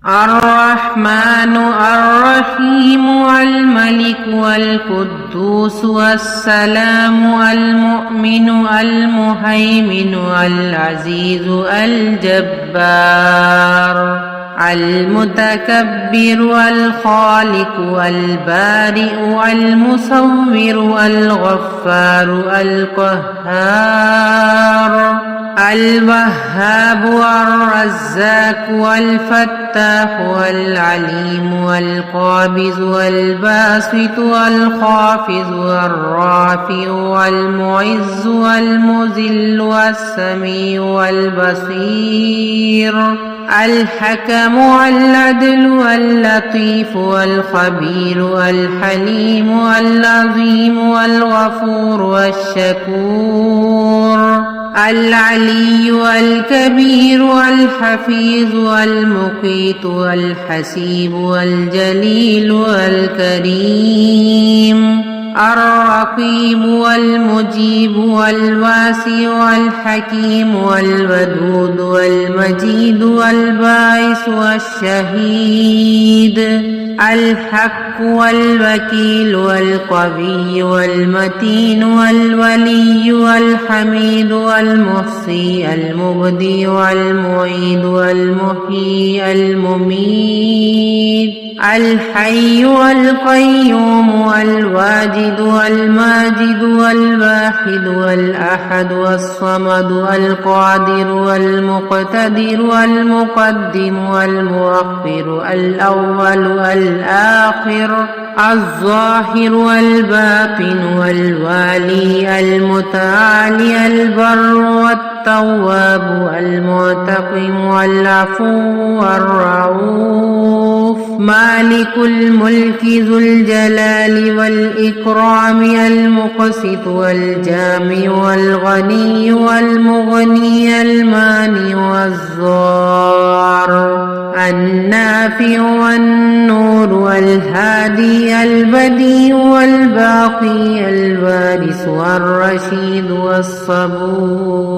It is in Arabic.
الرحمن الرحيم الملك القدوس السلام المؤمن المهيمن العزيز الجبار المتكبر الخالق البارئ المصور الغفار القهار الوهاب الرزاق الفتاح العليم القابض الباسط الخافض الرافع المعز المذل السميع البصير الحكم العدل اللطيف الخبير الحليم العظيم الغفور الشكور العلي الكبير الحفيظ المقيت الحسيب الجليل الكريم الرقيب والمجيب والواسع الحكيم والودود والمجيد والباعث والشهيد الحق والوكيل والقوي والمتين والولي والحميد والمحصي المبدي والمعيد والمحيي المميت الحي والقيوم الواجد والماجد والواحد والأحد والصمد القادر والمقتدر والمقدم والمؤخر الأول والآخر الظاهر والباطن والوالي المتعالي البر والتواب المعتقم والعفو والرؤوف مالك الملك ذو الجلال والإكرام المقسط والجامع والغني والمغني المانع والضار النافع والنور والهادي البديع والباقي الوارث والرشيد والصبور